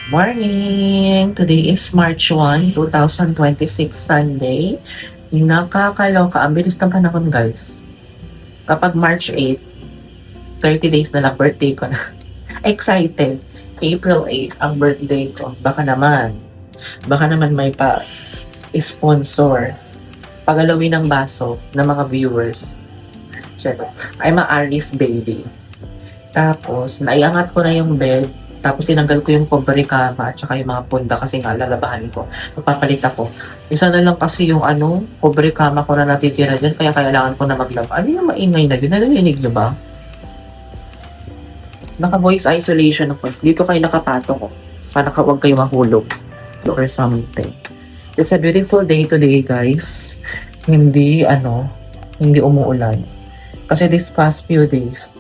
Morning! Today is March 1, 2026, Sunday. Nakakaloka. Ang bilis ng panahon, guys. Kapag March 8, 30 days na lang birthday ko na. Excited. April 8, ang birthday ko. Baka naman may pa-sponsor. Pagalawin ng baso ng mga viewers. Siyempre, I'm a Aries baby. Tapos, naiangat ko na yung bed. Tapos tinanggal ko yung cover kama at saka yung mga punda kasi nga lalabahan ko. Magpapalit ako. Isa na lang kasi yung cover kama ko na natitira dyan kaya kailangan ko na maglaba. Ano yung maingay na yun? Narinig nyo ba? Naka-voice isolation ako. Dito kayo nakapato ko. Sana huwag kayo mahulog or something. It's a beautiful day today, guys. Hindi umuulan. Kasi this past few days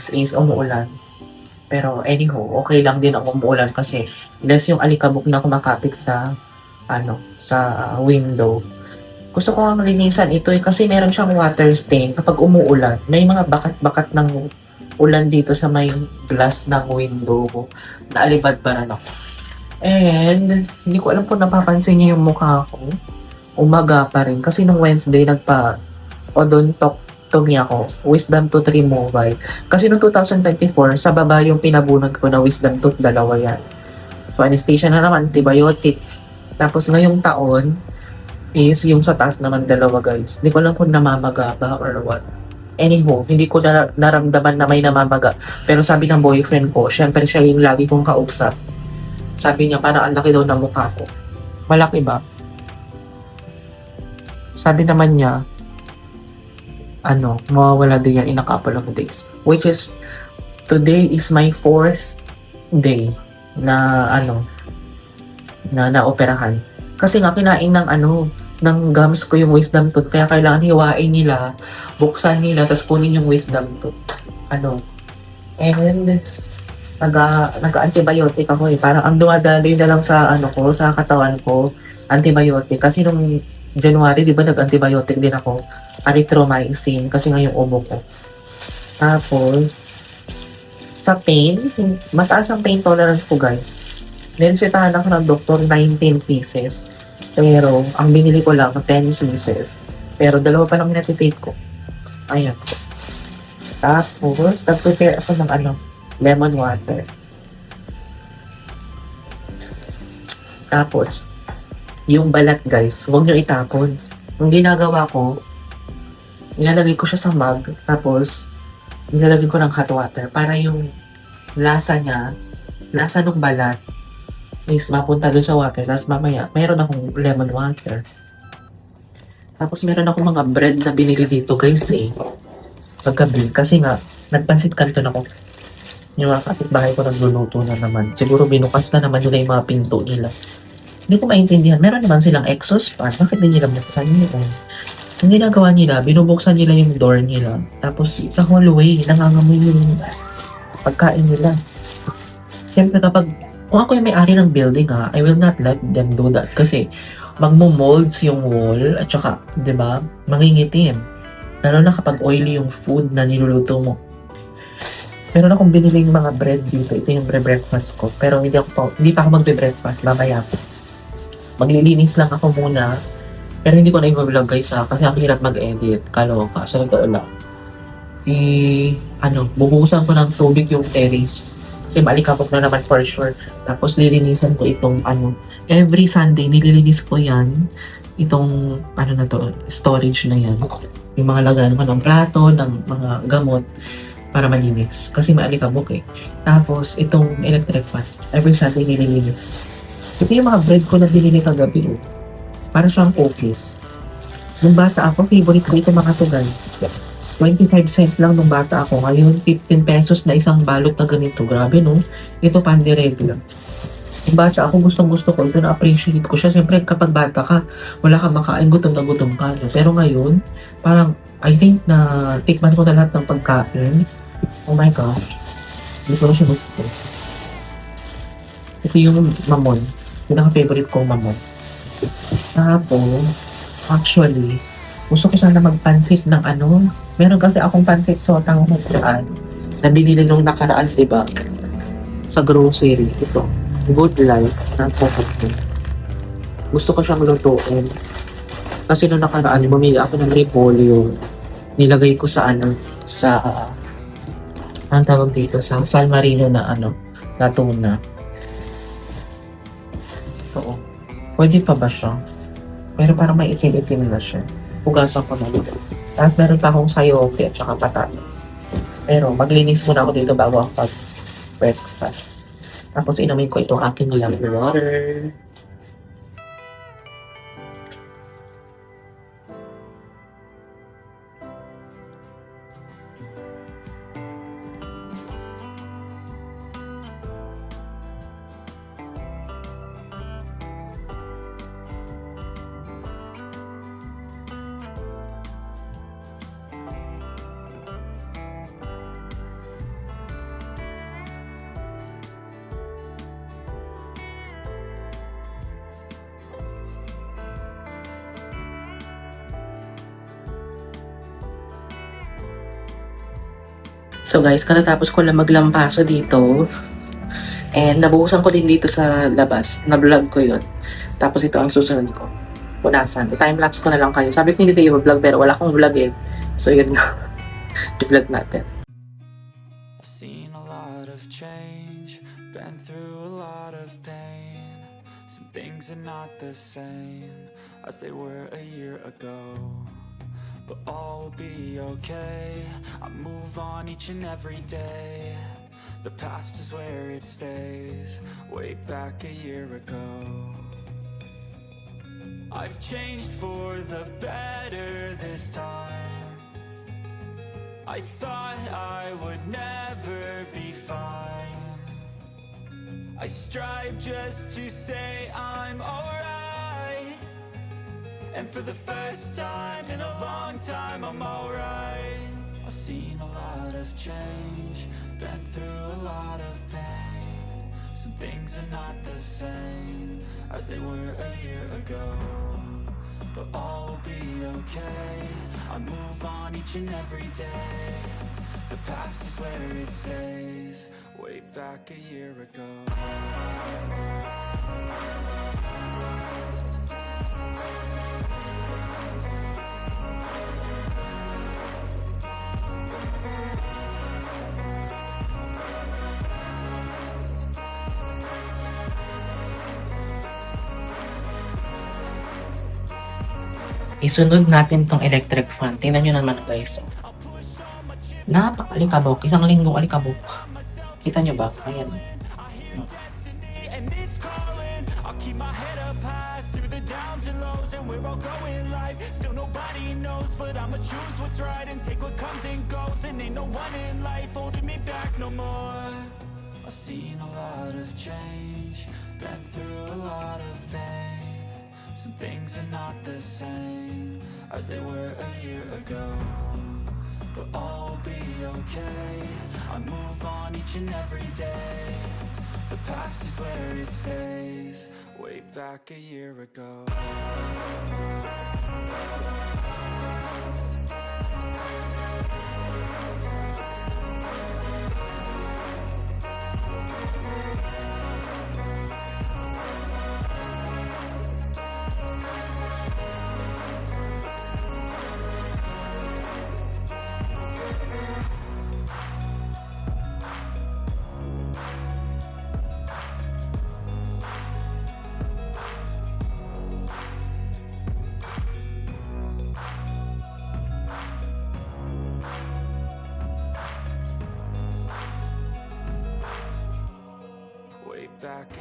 is umuulan. Pero anyhow, okay lang din ang umuulan kasi less yung alikabok na kumakapit sa window. Gusto ko nga malinisan ito kasi meron siyang water stain kapag umuulan. May mga bakat-bakat ng ulan dito sa may glass ng window ko. Naalibad-baran ako. And hindi ko alam kung napapansin niyo yung mukha ko. Umaga pa rin kasi nung Wednesday odontomy ako, wisdom tooth removal. Kasi noong 2024, sa baba yung pinabunod ko na wisdom tooth, dalawa yan. So, anesthesia na naman, antibiotic. Tapos ngayong taon, is yung sa taas naman dalawa, guys. Hindi ko alam kung namamaga ba or what. Anyhow, hindi ko naramdaman na may namamaga. Pero sabi ng boyfriend ko, syempre siya yung lagi kong kausap. Sabi niya, parang ang laki daw ng mukha ko. Malaki ba? Sabi naman niya, mawawala din yan in a couple of days. Which is, today is my 4th day na naoperahan. Kasi nga kinain ng gums ko yung wisdom tooth, kaya kailangan hiwain nila, buksan nila, tapos kunin yung wisdom tooth. And, nag-antibiotic ako parang ang dumadali na lang sa sa katawan ko, antibiotic. Kasi nung January, di ba, nag-antibiotic din ako, erythromycin, kasi nga yung ubo ko. Tapos, sa pain, mataas ang pain tolerance ko, guys. Ninsitahan ako ng doktor, 19 pieces. Pero, ang binili ko lang, 10 pieces. Pero, dalawa pa lang natitake ko. Ayan. Tapos, nag-prepare ako ng lemon water. Tapos, yung balat, guys, huwag nyo itapon. Yung ginagawa ko, nilalagay ko siya sa mug, tapos nilalagay ko ng hot water para yung lasa ng balat is mapunta doon sa water. Tapos mamaya, mayroon akong lemon water. Tapos meron akong mga bread na binili dito, guys, paggabi. Kasi nga, nagpansit canton ako. Yung mga kapitbahay ko nagluluto na naman. Siguro binukas na naman nila yung mga pinto nila. Hindi ko maintindihan. Meron naman silang exhaust fan. Bakit hindi nila buksan yun? Ang ginagawa nila, binubuksan nila yung door nila. Tapos sa hallway, nangangamoy yung pagkain nila. Siyempre kung ako yung may-ari ng building I will not let them do that. Kasi magmo-molds yung wall at saka, di ba, mangingitim. Lalo na kapag oily yung food na niluluto mo. Meron akong biniling mga bread dito. Ito yung breakfast ko. Pero hindi pa ako magbe-breakfast. Mamaya po. Maglilinis lang ako muna. Pero hindi ko na i-vlog, guys, kasi ang hirap mag-edit. Kaloka. So, ito lang. Bubuhusan ko ng tubig yung terrace. Kasi maalikabok na naman for sure. Tapos, lilinisan ko itong every Sunday, nililinis ko yan. Itong, storage na yan. Yung mga lagan ko ng plato, ng mga gamot, para malinis. Kasi maalikabok Tapos, itong electric fan, every Sunday nililinis. Ito yung mga bread ko na binili kagabi. Para siyang cookies. Nung bata ako, favorite ko ito mga to, guys. 25 cents lang nung bata ako. Ngayon, 15 pesos na isang balot na ganito. Grabe, no? Ito pandi-regular. Nung bata ako, gustong-gusto ko. Ito na-appreciate ko siya. Siyempre, kapag bata ka, wala kang makain, gutom na gutom ka. No? Pero ngayon, parang, I think na tikman ko na lahat ng pagkain. Oh my gosh. Hindi ko na siya gusto. Ito yung mamon. Pinaka-favorite kong mamon. Tapos, actually, gusto ko sana magpansit ng meron kasi akong pansit sotang nakaraan na binili nung nakaraan, diba? sa grocery. Ito, Good Life. Nasa ko. Gusto ko siyang lutuin. Kasi nung nakaraan, bumili ako ng repolyo. Nilagay ko sa anong tawag dito, sa San Marino na na tuna. Oo. Pwede pa ba siya? Pero parang may itim-itim na siya. Hugasan ko na dito. At meron pa akong sayote at saka patata. Pero maglinis muna ako dito bago ako breakfast. Tapos inumin ko itong aking lemon water. So guys, katatapos ko lang maglampaso dito. And nabuhusan ko din dito sa labas. Na-vlog ko yun. Tapos ito ang susunod ko. Punasan. I-timelapse ko na lang kayo. Sabi ko hindi kayo vlog pero wala akong vlog eh. So yun na. I-vlog natin. I've seen a lot of change. Been through a lot of pain. Some things are not the same as they were a year ago. But all will be okay. I move on each and every day. The past is where it stays. Way back a year ago. I've changed for the better this time. I thought I would never be fine. I strive just to say I'm alright. And for the first time in a long time, I'm alright. I've seen a lot of change, been through a lot of pain. Some things are not the same as they were a year ago. But all will be okay. I move on each and every day. The past is where it stays. Way back a year ago. Isunod natin tong electric fan. Tingnan nyo naman guys. Napakalikabok. Isang linggong alikabok. Kita nyo ba? Ayan. And it's calling. I'll keep my head up high through the downs and lows, and we're all going live. Still nobody knows, but I'ma choose what's right and take what comes and goes. And ain't no one in life holding me back no more. I've seen a lot of change, been through a lot of pain. Some things are not the same as they were a year ago. But all will be okay. I move on each and every day. The past is where it stays. Way back a year ago.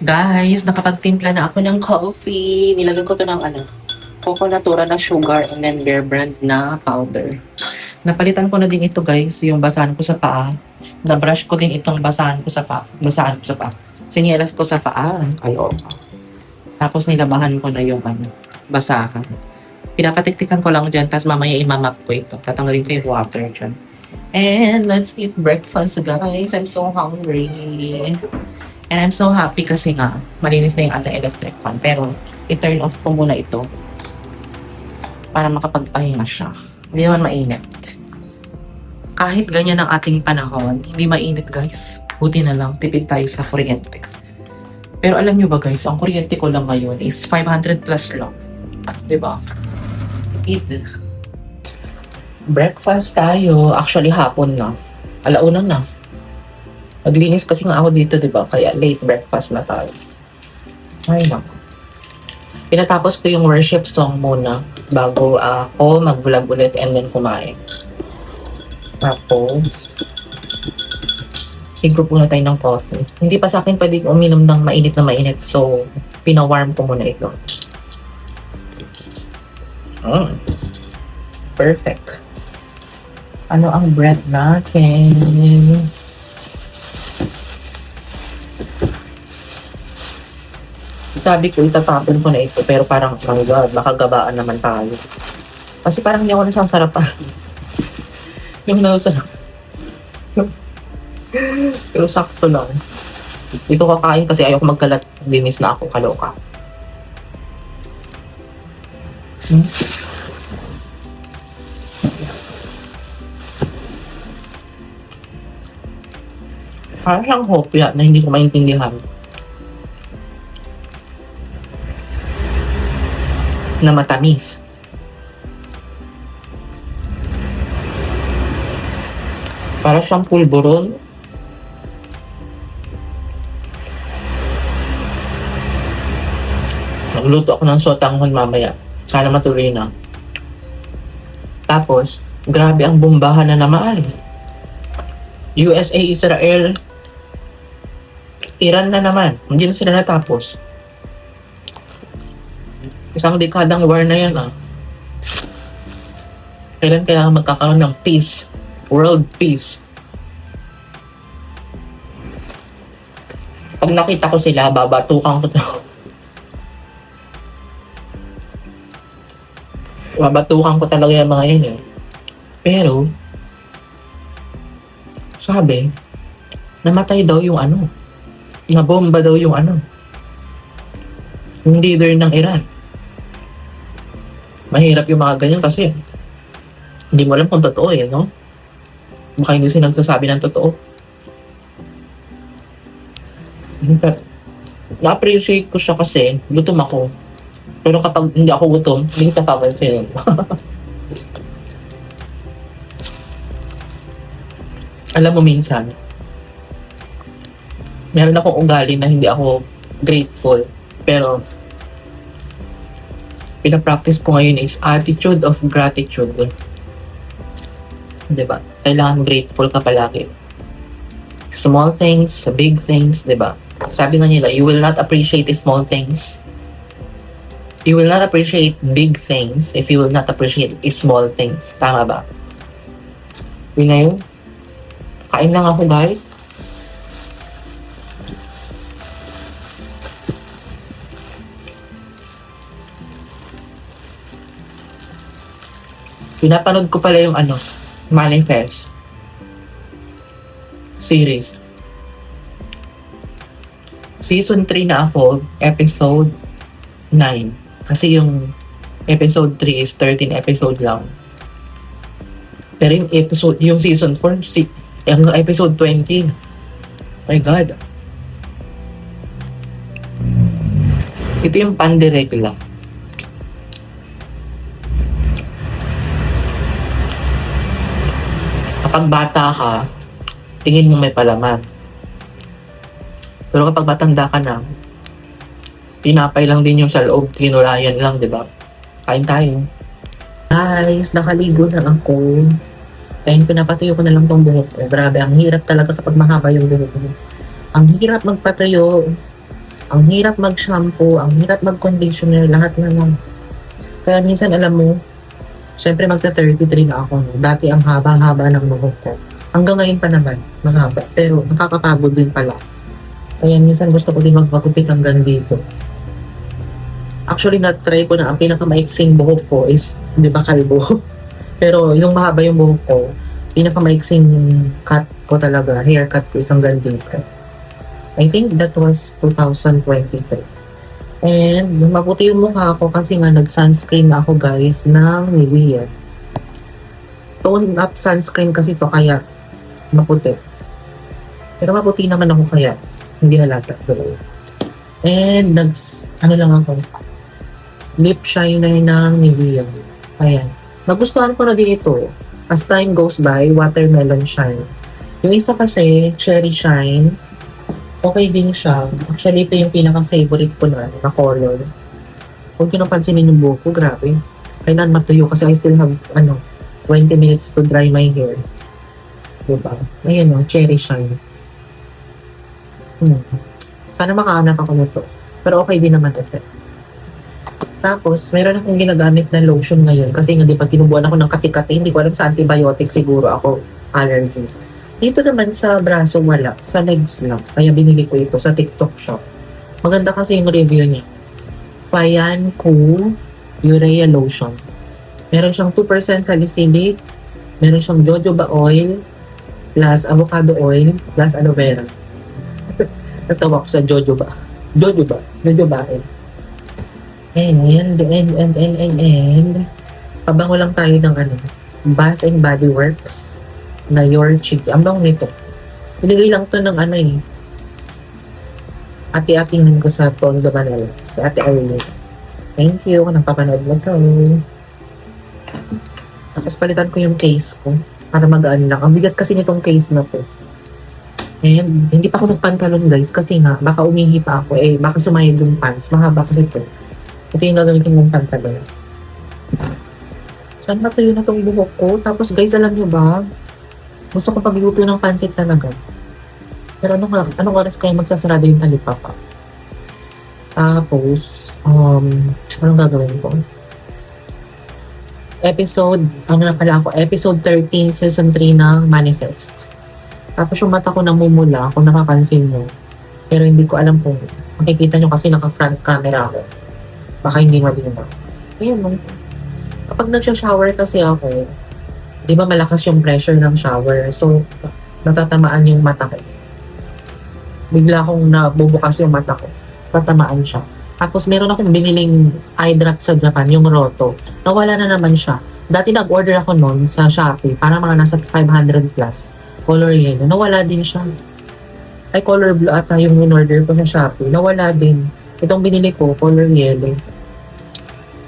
Guys, nakapagtimpla na ako ng coffee. Nilagyan ko to ng Coco Natura na sugar and then Bear Brand na powder. Napalitan ko na din ito guys, yung basahan ko sa paa. Na-brush ko din itong basahan ko sa paa. Sinyelas ko sa paa. Tapos nilabahan ko na yung basahan. Pinapatiktikan ko lang dyan, tapos mamaya imamap ko ito. Tatanggalin ko yung water dyan. And let's eat breakfast guys. I'm so hungry. And I'm so happy kasi nga, malinis na yung ating electric fan. Pero, i-turn off ko muna ito para makapagpahinga siya. Hindi naman mainit. Kahit ganyan ang ating panahon, hindi mainit guys. Buti na lang, tipid tayo sa kuryente. Pero alam nyo ba guys, ang kuryente ko lang ngayon is 500 plus lang. Diba? Tipid. Breakfast tayo. Actually, hapon na. Alauna na. Naglinis kasi nga ako dito, diba? Kaya late breakfast na tayo. Ay, naku. Pinatapos ko yung worship song muna bago ako mag-vlog ulit and then kumain. Tapos, higop muna tayo ng coffee. Hindi pa sa akin pwede uminom ng mainit na mainit. So, pinawarm ko muna ito. Perfect. Ano ang bread natin? Sabi ko, itatapon ko na ito. Pero parang, oh my God, makagabaan naman tayo. Kasi parang hindi ako nasasarapan. Yung nasasarap. Pero sakto lang. Dito kakain kasi ayoko magkalat. Linis na ako, kaloka. Parang siyang hopya na hindi ko maintindihan. Na matamis. Para siyang pulburon. Nagluto ako ng sotanghon mamaya. Sana matuloy na. Tapos, grabe ang bombahan na naman. USA, Israel, Iran na naman. Hindi na sila natapos. Isang dekadang war na yan Kailan kaya magkakaroon ng peace? World peace. Pag nakita ko sila, babatukan ko to. Babatukan ko talaga yung mga yan Pero, sabi, namatay daw yung nabomba daw yung yung leader ng Iran. Mahirap yung mga ganyan kasi hindi mo alam kung totoo no? Baka hindi sila nagsasabi ng totoo. Na-appreciate ko siya kasi gutom ako. Pero kapag hindi ako gutom, hindi kita papansin. Alam mo minsan, meron akong ugali na hindi ako grateful. Pero, pinapractice ko ngayon is attitude of gratitude. Diba? Kailangan grateful ka palagi. Small things, big things, diba? Sabi nga nila, you will not appreciate small things. You will not appreciate big things if you will not appreciate small things. Tama ba? Yun na yun. Kain lang ako, guys. Pinapanood ko pala yung Manifest series. Season 3 na ako, episode 9. Kasi yung episode 3 is 13 episode lang. Pero yung season 4, yung episode 20. My God. Ito yung pandiregla. Kapag bata ka, tingin mo may palaman. Pero kapag matanda ka na, pinapay lang din yung sa loob, kinulayan lang, di ba? Kain tayo. Guys, nakaligo na ako. Kaya pinapatayo ko na lang tong buhok ko. Grabe, ang hirap talaga kapag mahaba yung buhok ko. Ang hirap magpatayo, ang hirap mag-shampoo, ang hirap mag-conditioner, lahat na lang. Kaya minsan alam mo, syempre magta-33 na ako. Dati ang haba-haba ng buhok ko. Hanggang ngayon pa naman, mahaba. Pero nakakapagod din pala. Kaya minsan gusto ko din magpagupit hanggang dito. Actually, na-try ko na ang pinakamaiksing buhok ko is, di ba, kalbo? Pero yung mahaba yung buhok ko, pinakamaiksing cut ko talaga, haircut ko isang hanggang dito. I think that was 2023. And maputi yung mukha ko kasi nga nag-sunscreen na ako guys ng Nivea. Tone up sunscreen kasi to kaya maputi. Pero mabuti naman ako kaya hindi halata. And ano lang ako, lip shiner ng Nivea. Ayan. Nagustuhan ko na din ito. As time goes by, watermelon shine. Yung isa kasi, cherry shine. Okay din siya. Actually, ito yung pinaka-favorite ko na color. Huwag nyo napansinin yung buhok ko, grabe. Kailan matuyo kasi I still have, 20 minutes to dry my hair. Diba? Ayan o, cherry shine. Sana makahanap ako nito. Pero okay din naman ito. Tapos, meron akong ginagamit na lotion ngayon. Kasi nga, di ba, tinubuan ako ng kati-kati. Hindi ko alam sa antibiotic siguro ako allergy. Dito naman sa braso wala. Sa legs lang. Kaya binili ko ito sa TikTok shop. Maganda kasi yung review niya. Fayan Cool Urea Lotion. Meron siyang 2% salicylic. Meron siyang jojoba oil plus avocado oil plus aloe vera. Natawa ko sa jojoba. Jojoba oil. And pabango lang tayo ng Bath and Body Works na Your Cheek. Ang bango nito. Binigay lang to ng ati-atihan ko sa Tondo Manila. Sa Ate Arlene. Thank you kung napapanood mo to. Tapos palitan ko yung case ko para magaan lang. Ang bigat kasi nitong case na to. And hindi pa ako nagpantalon guys kasi nga baka umihi pa ako baka sumayad yung pants. Mahaba kasi ito. Ito yung gagamitin mong pantalon. Saan matuyo na tong buhok ko? Tapos guys, alam nyo ba? Gusto ko pagluto ng pansit talaga. Pero anong oras kaya magsasarado yung talipapa? Tapos, anong gagawin ko? Episode 13, season 3 ng Manifest. Tapos yung mata ko namumula, kung nakapansin mo. Pero hindi ko alam kung makikita nyo kasi naka-front camera ako. Baka hindi mabina. Ayun, kapag nagsha-shower kasi ako, di ba malakas yung pressure ng shower. So, natatamaan yung mata ko. Bigla akong nabubukas yung mata ko. Tatamaan siya. Tapos meron akong biniling eye drop sa Japan, yung Roto. Nawala na naman siya. Dati nag-order ako noon sa Shopee, para mga nasa 500 plus. Color yellow. Nawala din siya. Ay, color blue ata yung in-order ko sa Shopee. Nawala din. Itong binili ko, color yellow.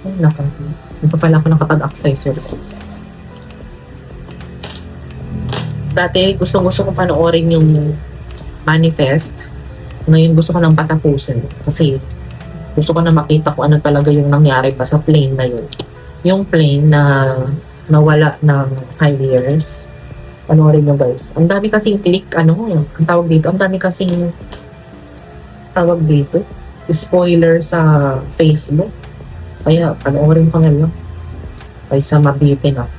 Ay, naka. Hindi pa pala ako nakapag-accessories. Dati, gusto ko panoorin yung Manifest. Ngayon, gusto ko nang patapusin. Kasi, gusto ko na makita kung ano talaga yung nangyari pa sa plane na yun. Yung plane na nawala ng 5 years. Panoorin nyo guys. Ang dami kasing click, ang tawag dito. Ang dami kasing tawag dito. Spoiler sa Facebook. Kaya, panoorin ko na lang. Kaysa mabitin ako.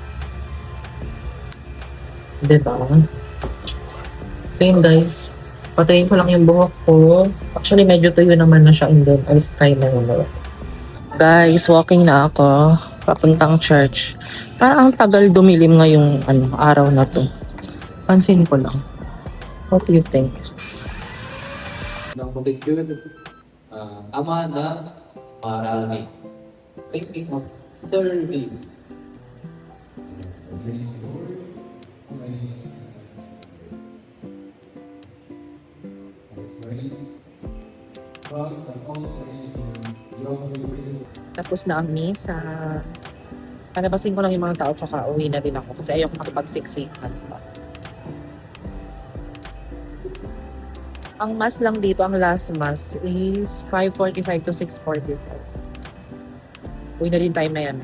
Diba? So yun guys. Patayin ko lang yung buhok ko. Actually, medyo tuyo naman na siya. And then, alis tayo na yun. Guys, walking na ako. Papuntang church. Parang ang tagal dumilim ngayong araw na to. Pansin ko lang. What do you think? Ng picture, ama na marami. Thinking of serving. Tapos na ang misa. Panabasin ko lang yung mga tao tsaka uwi na din ako kasi ayoko makipagsiksikan. Ang mass lang dito, ang last mass is 5:45 to 6:45. Uwi na din time na yan.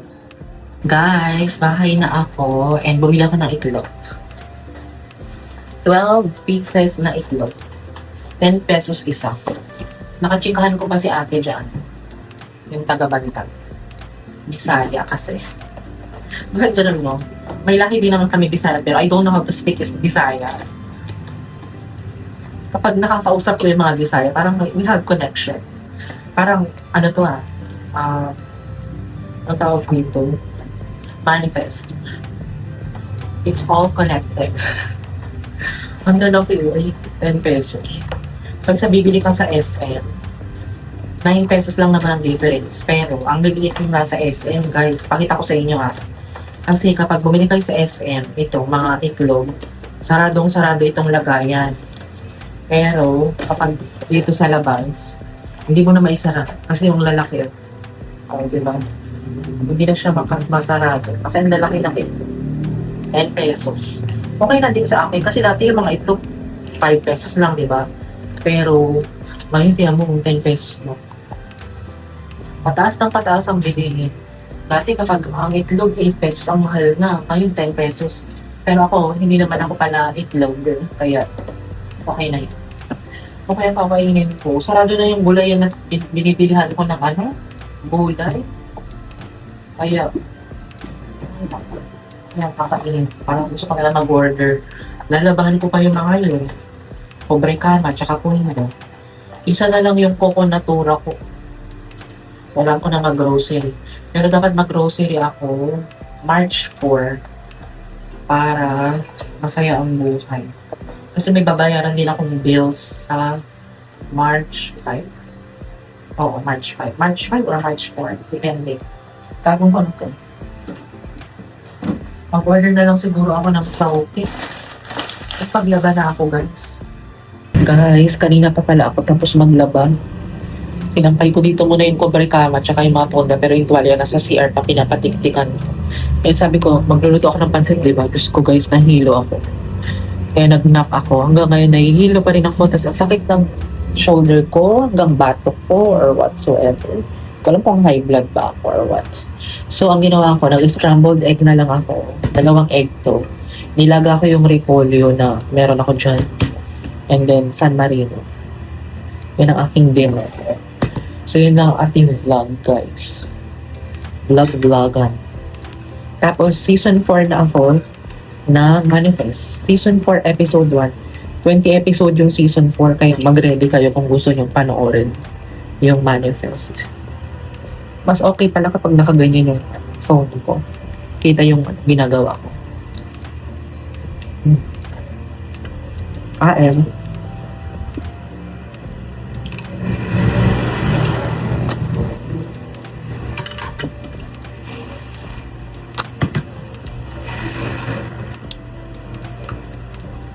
Guys, bahay na ako and bumili ako ng itlog. 12 pieces na itlog. 10 pesos isa. Nakachikahan ko pa si ate dyan. Yung taga-Bantag. Bisaya kasi. Bakit ganun mo? May lahi din naman kami Bisaya pero I don't know how to speak Bisaya. Kapag nakakausap ko yung mga Bisaya, parang we have connection. Parang, ano to ang tawag dito, manifest. It's all connected. Ang lalaki ay 10 pesos. Pag sa bibili kang sa SM, 9 pesos lang naman ang difference. Pero, ang liliit yung nasa SM, guys, pakita ko sa inyo Kasi kapag bumili kayo sa SM, ito, mga itlog, saradong-sarado itong lagayan. Pero, kapag dito sa labas, hindi mo na maisara. Kasi yung lalaki, diba? Hindi na siya masarado. Kasi ang lalaki-laki. 10 pesos. Okay na din sa akin. Kasi dati yung mga itlog, 5 pesos lang, diba? Pero, ngayon tiyan mo 10 pesos mo. Pataas ng pataas ang bilihin. Dati kapag ang itlog 8 pesos, ang mahal na. Ngayon 10 pesos. Pero ako, hindi naman ako pala itlog. Kaya, okay na yun. O kaya pakainin ko. Sarado na yung gulay na binibilihan ko ng ano? Gulay. Kaya kakainin. Parang gusto ko na lang mag-order. Lalabahan ko pa yung mga yun. Pobre kama, tsaka puno. Isa na lang yung coconatura ko. Wala ko na mag-grocery. Pero dapat mag-grocery ako March 4 para masaya ang buhay. Kasi may babayaran din akong bills sa March 5. Oo, March 5. March 5 or March 4. Depende. Tagong ko na to. Mag-order na lang siguro ako ng pauki. Paglaba na ako, guys. Guys, kanina pa pala ako tapos maglaba. Sinampay ko dito muna yung cover kama at saka yung mga ponda pero yung tuwalya nasa CR pa pinapatiktikan ko. And sabi ko, magluluto ako ng pansit, diba? Gusto ko guys, nahilo ako. Kaya nag-nap ako. Hanggang ngayon, nahihilo pa rin ako. Tapos ang sakit ng shoulder ko, hanggang batok ko, or whatsoever. Ko alam kung high blood ba ako or what. So, ang ginawa ko, nag-scrambled egg na lang ako. 2 egg to. Nilaga ko yung repolyo na meron ako dyan. And then, San Marino. Yan ang aking dinner. So, yun ang ating vlog, guys. Vlogan. Tapos, season 4 na ako na Manifest. Season 4, episode 1. 20 episode yung season 4, kaya mag-ready kayo kung gusto nyo panoorin yung Manifest. Mas okay pala kapag nakaganyan yung phone ko. Kita yung ginagawa ko. AM.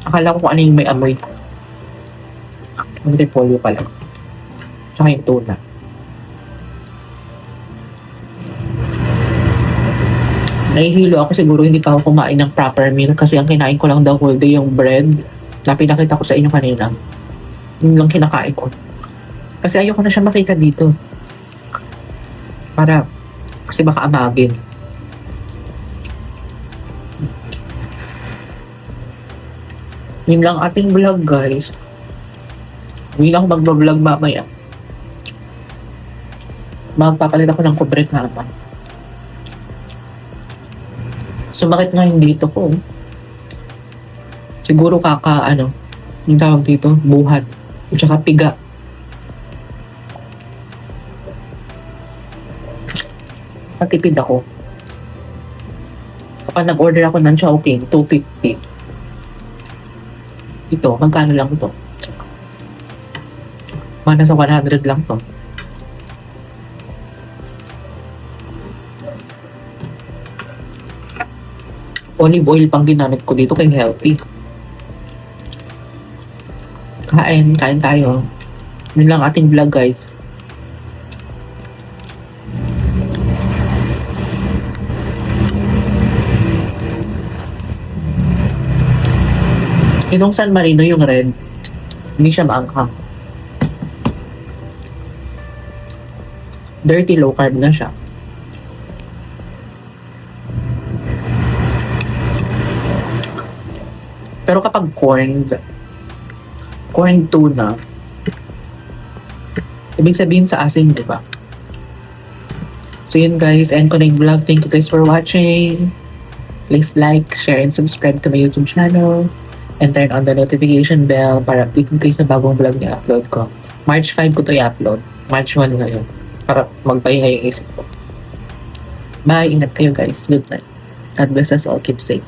Akala ko kung ano yung may amoy. Ang repolyo pala. Tsaka yung tuna. Nahihilo ako siguro hindi pa ako kumain ng proper meal kasi ang kinain ko lang the whole day yung bread na pinakita ko sa inyo kanina. Yun lang kinakain ko. Kasi ayoko na siya makita dito. Kasi baka amagin. Yun lang ating vlog, guys. Hindi lang mag-vlog mamaya. Magpapalit ako ng kubre kama. Sumakit nga yung dito ko. Siguro yung tawag dito, buhat. At saka piga. Patipid ako. Kapag nag-order ako ng Chowking, 250. Ito, magkano lang ito? Mana sa 100 lang to. Olive oil pang ginamit ko dito kay healthy. Kain tayo. Yun lang ating vlog, guys. Itong San Marino, yung red, hindi siya maanghang. Dirty low carb na siya. Pero kapag corn tuna, ibig sabihin sa asin, di ba? So yun guys, end ko na yung vlog. Thank you guys for watching. Please like, share, and subscribe to my YouTube channel. And turn on the notification bell para update kayo sa bagong vlog na upload ko. March 5 ko to i-upload. March 1 ngayon. Para magpahinga yung isip ko. Bye! Ingat kayo guys. Good night. God bless us all. Keep safe.